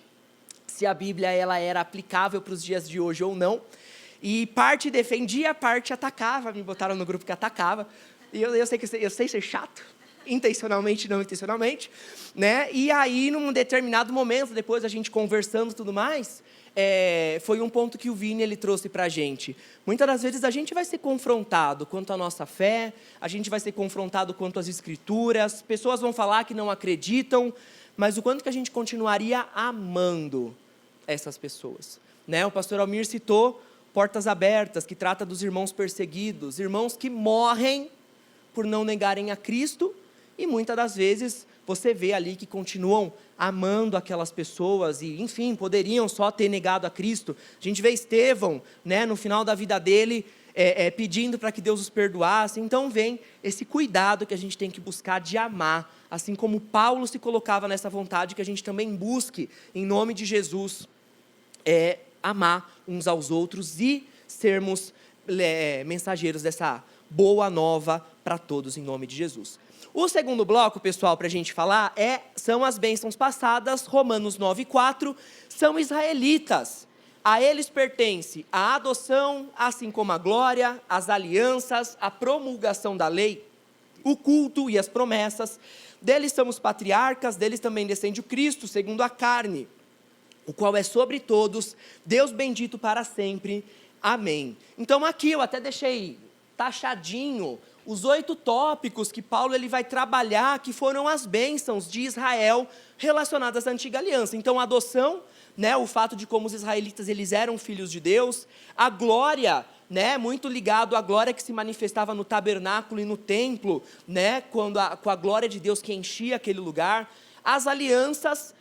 S1: se a Bíblia ela era aplicável para os dias de hoje ou não. E parte defendia, parte atacava. Me botaram no grupo que atacava. E eu sei ser chato, intencionalmente, não intencionalmente. E aí, num determinado momento, depois a gente conversando e tudo mais, foi um ponto que o Vini ele trouxe para a gente. Muitas das vezes a gente vai ser confrontado quanto à nossa fé, a gente vai ser confrontado quanto às escrituras, pessoas vão falar que não acreditam, mas o quanto que a gente continuaria amando essas pessoas. O pastor Almir citou Portas Abertas, que trata dos irmãos perseguidos, irmãos que morrem por não negarem a Cristo, e muitas das vezes você vê ali que continuam amando aquelas pessoas e, enfim, poderiam só ter negado a Cristo. A gente vê Estevão, no final da vida dele, pedindo para que Deus os perdoasse. Então vem esse cuidado que a gente tem que buscar de amar, assim como Paulo se colocava nessa vontade, que a gente também busque, em nome de Jesus, amar uns aos outros e sermos mensageiros dessa boa nova para todos, em nome de Jesus. O segundo bloco, pessoal, para a gente falar, são as bênçãos passadas. Romanos 9:4, são israelitas. A eles pertence a adoção, assim como a glória, as alianças, a promulgação da lei, o culto e as promessas. Deles são os patriarcas, deles também descende o Cristo, segundo a carne, o qual é sobre todos, Deus bendito para sempre. Amém. Então aqui eu até deixei taxadinho os 8 tópicos que Paulo ele vai trabalhar, que foram as bênçãos de Israel relacionadas à antiga aliança. Então, a adoção, o fato de como os israelitas eles eram filhos de Deus, a glória, muito ligado à glória que se manifestava no tabernáculo e no templo, com a glória de Deus que enchia aquele lugar, as alianças,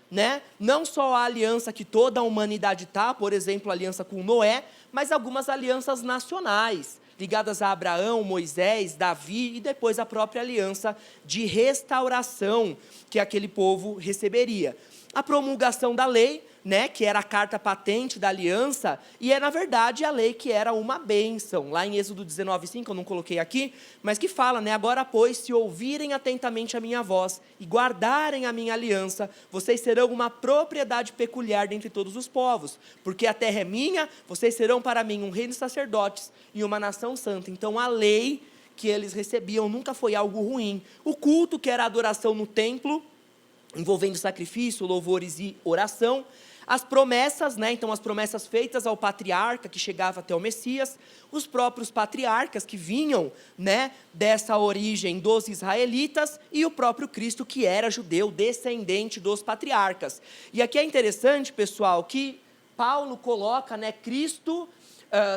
S1: não só a aliança que toda a humanidade está, por exemplo, a aliança com Noé, mas algumas alianças nacionais. ligadas a Abraão, Moisés, Davi e depois a própria aliança de restauração que aquele povo receberia. A promulgação da lei, né, que era a carta patente da aliança, e é na verdade a lei que era uma bênção, lá em Êxodo 19:5, eu não coloquei aqui, mas que fala, né, agora pois, se ouvirem atentamente a minha voz e guardarem a minha aliança, vocês serão uma propriedade peculiar dentre todos os povos, porque a terra é minha, vocês serão para mim um reino de sacerdotes e uma nação santa. Então a lei que eles recebiam nunca foi algo ruim. O culto, que era a adoração no templo, envolvendo sacrifício, louvores e oração. As promessas, né? Então as promessas feitas ao patriarca que chegava até o Messias, os próprios patriarcas que vinham, né, dessa origem dos israelitas, e o próprio Cristo, que era judeu, descendente dos patriarcas. E aqui é interessante, pessoal, que Paulo coloca, né, Cristo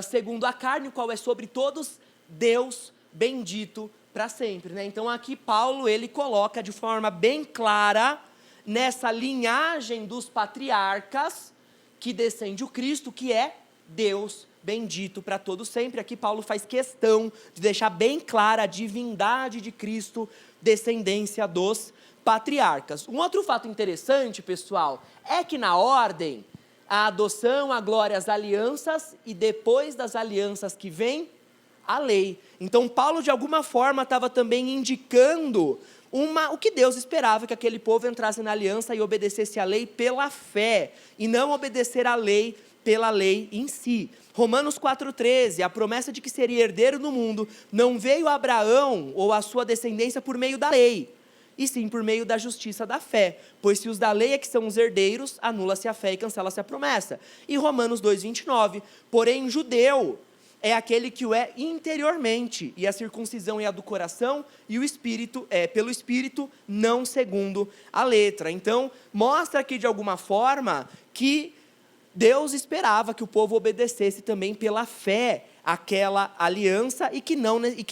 S1: segundo a carne, o qual é sobre todos Deus bendito para sempre, né? Então aqui Paulo, ele coloca de forma bem clara, nessa linhagem dos patriarcas, que descende o Cristo, que é Deus bendito para todo sempre. Aqui Paulo faz questão de deixar bem clara a divindade de Cristo, descendência dos patriarcas. Um outro fato interessante, pessoal, é que na ordem, a adoção, a glória, as alianças, e depois das alianças que vem a lei. Então Paulo, de alguma forma, estava também indicando o que Deus esperava, que aquele povo entrasse na aliança e obedecesse a lei pela fé, e não obedecer a lei pela lei em si. Romanos 4,13, a promessa de que seria herdeiro no mundo, não veio a Abraão ou a sua descendência por meio da lei, e sim por meio da justiça da fé, pois se os da lei é que são os herdeiros, anula-se a fé e cancela-se a promessa. E Romanos 2,29, porém judeu é aquele que o é interiormente, e a circuncisão é a do coração, e o Espírito é pelo Espírito, não segundo a letra. Então, mostra aqui de alguma forma que Deus esperava que o povo obedecesse também pela fé aquela aliança, e que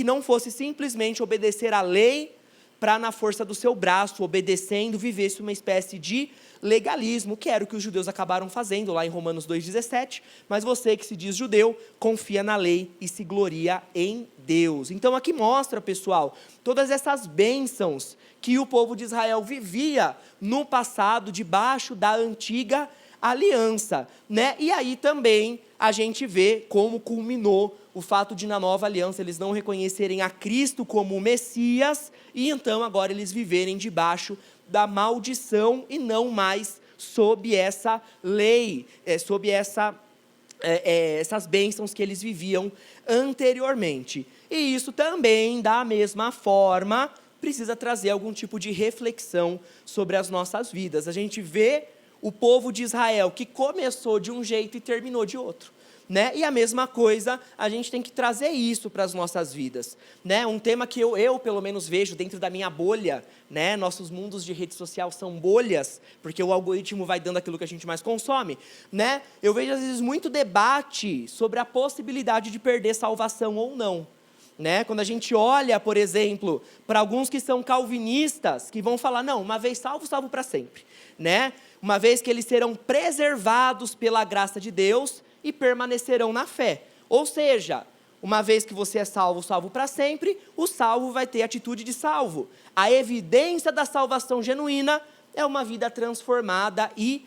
S1: não fosse simplesmente obedecer a lei para, na força do seu braço, obedecendo, vivesse uma espécie de legalismo, que era o que os judeus acabaram fazendo lá em Romanos 2,17, mas você que se diz judeu, confia na lei e se gloria em Deus. Então aqui mostra, pessoal, todas essas bênçãos que o povo de Israel vivia no passado, debaixo da antiga aliança, né? E aí também a gente vê como culminou o fato de, na nova aliança, eles não reconhecerem a Cristo como o Messias, e então agora eles viverem debaixo da maldição e não mais sob essa lei, sob essas bênçãos que eles viviam anteriormente. E isso também, da mesma forma, precisa trazer algum tipo de reflexão sobre as nossas vidas. A gente vê o povo de Israel que começou de um jeito e terminou de outro, né? E a mesma coisa, a gente tem que trazer isso para as nossas vidas, né? Um tema que eu pelo menos vejo dentro da minha bolha, né? Nossos mundos de rede social são bolhas, porque o algoritmo vai dando aquilo que a gente mais consome, né? Eu vejo às vezes muito debate sobre a possibilidade de perder salvação ou não, né? Quando a gente olha, por exemplo, para alguns que são calvinistas, que vão falar, não, uma vez salvo, salvo para sempre, né? Uma vez que eles serão preservados pela graça de Deus e permanecerão na fé. Ou seja, uma vez que você é salvo, salvo para sempre, o salvo vai ter atitude de salvo. A evidência da salvação genuína é uma vida transformada e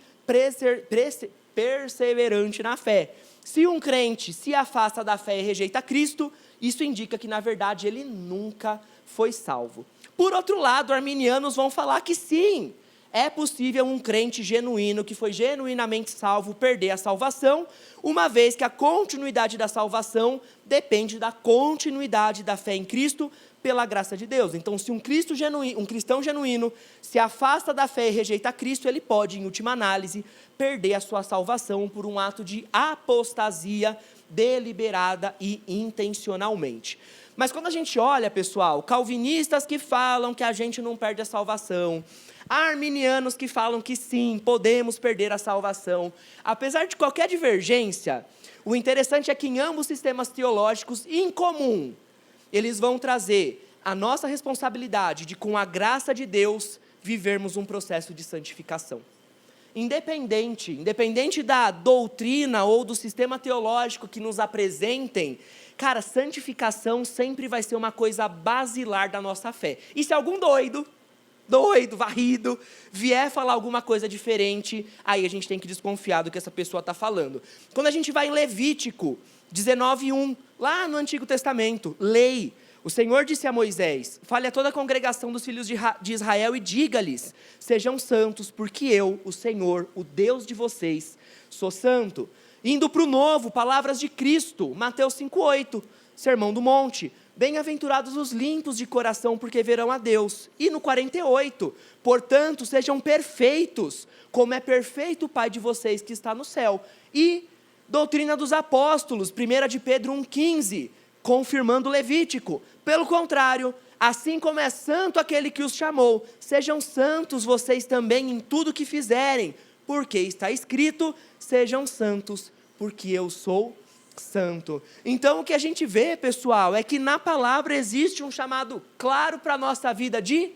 S1: perseverante na fé. Se um crente se afasta da fé e rejeita Cristo, isso indica que, na verdade, ele nunca foi salvo. Por outro lado, arminianos vão falar que sim, é possível um crente genuíno, que foi genuinamente salvo, perder a salvação, uma vez que a continuidade da salvação depende da continuidade da fé em Cristo pela graça de Deus. Então, se um cristão genuíno se afasta da fé e rejeita Cristo, ele pode, em última análise, perder a sua salvação por um ato de apostasia deliberada e intencionalmente. Mas quando a gente olha, pessoal, calvinistas que falam que a gente não perde a salvação, arminianos que falam que sim, podemos perder a salvação, apesar de qualquer divergência, o interessante é que em ambos sistemas teológicos, em comum, eles vão trazer a nossa responsabilidade de, com a graça de Deus, vivermos um processo de santificação. independente da doutrina ou do sistema teológico que nos apresentem, cara, santificação sempre vai ser uma coisa basilar da nossa fé. E se algum doido, varrido, vier falar alguma coisa diferente, aí a gente tem que desconfiar do que essa pessoa está falando. Quando a gente vai em Levítico 19:1, lá no Antigo Testamento, lei, o Senhor disse a Moisés: fale a toda a congregação dos filhos de Israel e diga-lhes: sejam santos, porque eu, o Senhor, o Deus de vocês, sou santo. Indo para o novo, palavras de Cristo, Mateus 5:8, Sermão do Monte: bem-aventurados os limpos de coração, porque verão a Deus. E no 48, portanto, sejam perfeitos, como é perfeito o Pai de vocês que está no céu. E doutrina dos apóstolos, 1 de Pedro 1,15, confirmando Levítico: pelo contrário, assim como é santo aquele que os chamou, sejam santos vocês também em tudo que fizerem, porque está escrito: sejam santos, porque eu sou santo. Então o que a gente vê, pessoal, é que na palavra existe um chamado claro para a nossa vida de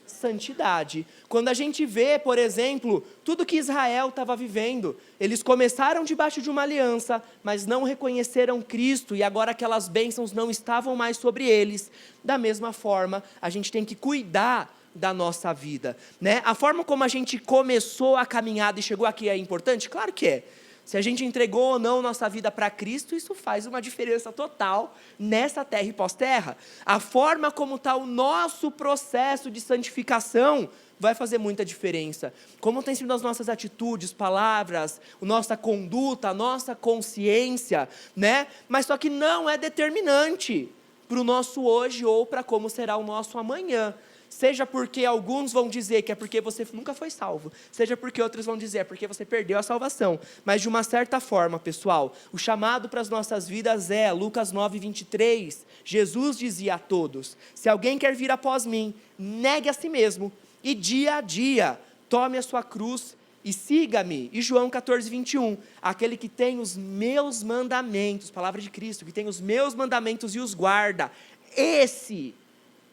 S1: santidade. Quando a gente vê, por exemplo, tudo que Israel estava vivendo, eles começaram debaixo de uma aliança, mas não reconheceram Cristo, e agora aquelas bênçãos não estavam mais sobre eles. Da mesma forma, a gente tem que cuidar da nossa vida, né? A forma como a gente começou a caminhada e chegou aqui é importante? Claro que é. Se a gente entregou ou não nossa vida para Cristo, isso faz uma diferença total nessa terra e pós-terra. A forma como está o nosso processo de santificação vai fazer muita diferença. Como tem sido as nossas atitudes, palavras, a nossa conduta, a nossa consciência, né? Mas só que não é determinante para o nosso hoje ou para como será o nosso amanhã. Seja porque alguns vão dizer que é porque você nunca foi salvo, seja porque outros vão dizer é porque você perdeu a salvação. Mas de uma certa forma, pessoal, o chamado para as nossas vidas é Lucas 9:23. Jesus dizia a todos: se alguém quer vir após mim, negue a si mesmo e dia a dia tome a sua cruz e siga-me. E João 14:21, aquele que tem os meus mandamentos, palavra de Cristo, que tem os meus mandamentos e os guarda, esse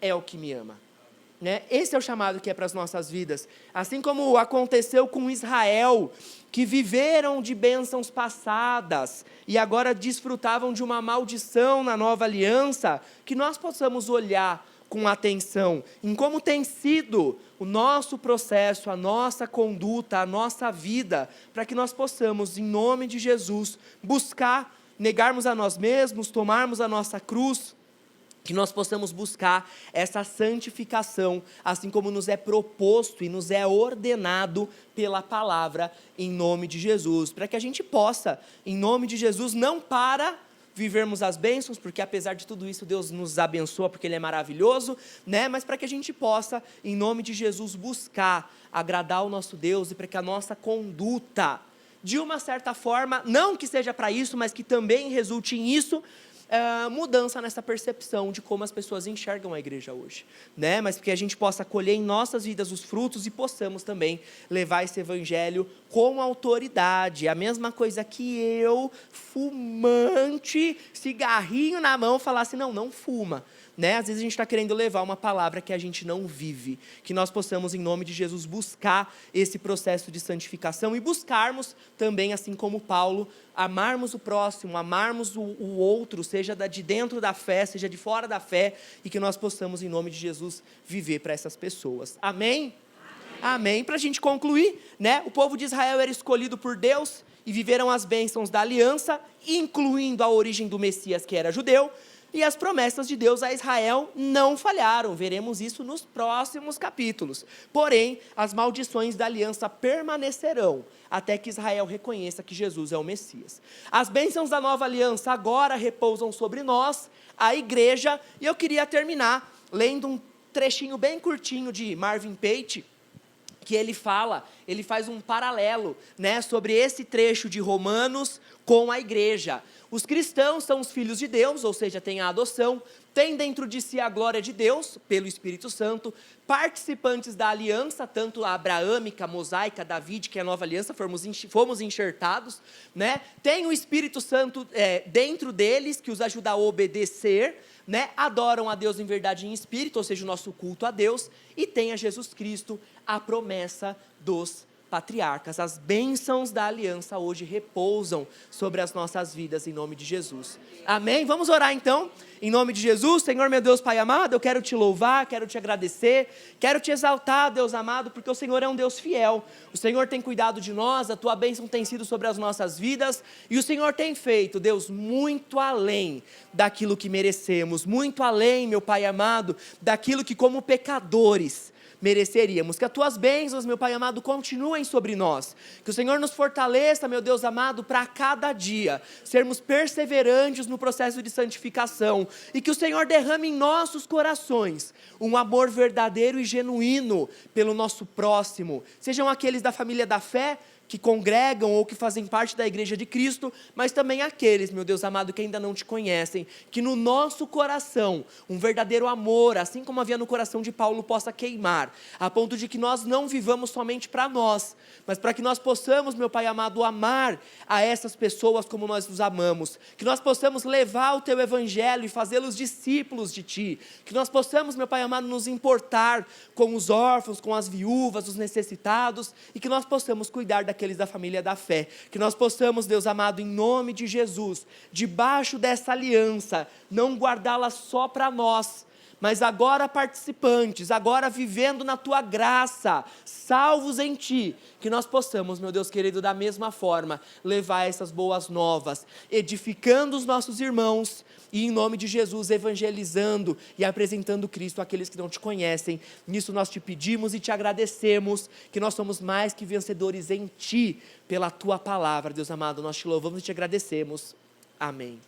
S1: é o que me ama. Né? Esse é o chamado que é para as nossas vidas. Assim como aconteceu com Israel, que viveram de bênçãos passadas e agora desfrutavam de uma maldição na nova aliança, que nós possamos olhar com atenção em como tem sido o nosso processo, a nossa conduta, a nossa vida, para que nós possamos, em nome de Jesus, buscar, negarmos a nós mesmos, tomarmos a nossa cruz, que nós possamos buscar essa santificação, assim como nos é proposto e nos é ordenado pela palavra, em nome de Jesus, para que a gente possa, em nome de Jesus, não para vivermos as bênçãos, porque apesar de tudo isso, Deus nos abençoa, porque Ele é maravilhoso, né? Mas para que a gente possa, em nome de Jesus, buscar agradar o nosso Deus, e para que a nossa conduta, de uma certa forma, não que seja para isso, mas que também resulte em isso, mudança nessa percepção de como as pessoas enxergam a igreja hoje, né? Mas que a gente possa colher em nossas vidas os frutos e possamos também levar esse evangelho com autoridade. A mesma coisa que eu, fumante, cigarrinho na mão, falasse: não fuma. Né? Às vezes a gente está querendo levar uma palavra que a gente não vive, que nós possamos, em nome de Jesus, buscar esse processo de santificação e buscarmos também, assim como Paulo, amarmos o próximo, amarmos o outro, seja de dentro da fé, seja de fora da fé, e que nós possamos, em nome de Jesus, viver para essas pessoas. Amém? Amém. Para a gente concluir, né? O povo de Israel era escolhido por Deus e viveram as bênçãos da aliança, incluindo a origem do Messias, que era judeu. E as promessas de Deus a Israel não falharam. Veremos isso nos próximos capítulos. Porém, as maldições da aliança permanecerão até que Israel reconheça que Jesus é o Messias. As bênçãos da nova aliança agora repousam sobre nós, a igreja. E eu queria terminar lendo um trechinho bem curtinho de Marvin Pate, que ele faz um paralelo, né, sobre esse trecho de Romanos com a igreja. Os cristãos são os filhos de Deus, ou seja, têm a adoção, têm dentro de si a glória de Deus, pelo Espírito Santo, participantes da aliança, tanto a abraâmica, mosaica, David, que é a nova aliança, fomos enxertados, né? Tem o Espírito Santo dentro deles, que os ajuda a obedecer, né? Adoram a Deus em verdade e em espírito, ou seja, o nosso culto a Deus, e tem a Jesus Cristo, a promessa dos patriarcas. As bênçãos da aliança hoje repousam sobre as nossas vidas, em nome de Jesus. Amém? Vamos orar então, em nome de Jesus. Senhor, meu Deus, Pai amado, eu quero te louvar, quero te agradecer, quero te exaltar, Deus amado, porque o Senhor é um Deus fiel. O Senhor tem cuidado de nós, a tua bênção tem sido sobre as nossas vidas, e o Senhor tem feito, Deus, muito além daquilo que merecemos, muito além, meu Pai amado, daquilo que como pecadores mereceríamos. Que as tuas bênçãos, meu Pai amado, continuem sobre nós. Que o Senhor nos fortaleça, meu Deus amado, para cada dia sermos perseverantes no processo de santificação. E que o Senhor derrame em nossos corações um amor verdadeiro e genuíno pelo nosso próximo. Sejam aqueles da família da fé, que congregam ou que fazem parte da igreja de Cristo, mas também aqueles, meu Deus amado, que ainda não te conhecem, que no nosso coração, um verdadeiro amor, assim como havia no coração de Paulo, possa queimar, a ponto de que nós não vivamos somente para nós, mas para que nós possamos, meu Pai amado, amar a essas pessoas como nós os amamos, que nós possamos levar o teu evangelho e fazê-los discípulos de ti, que nós possamos, meu Pai amado, nos importar com os órfãos, com as viúvas, os necessitados, e que nós possamos cuidar daqueles da família da fé, que nós possamos, Deus amado, em nome de Jesus, debaixo dessa aliança, não guardá-la só para nós, mas agora participantes, agora vivendo na tua graça, salvos em ti, que nós possamos, meu Deus querido, da mesma forma, levar essas boas novas, edificando os nossos irmãos, e em nome de Jesus, evangelizando e apresentando Cristo àqueles que não te conhecem. Nisso nós te pedimos e te agradecemos, que nós somos mais que vencedores em ti, pela tua palavra, Deus amado, nós te louvamos e te agradecemos. Amém.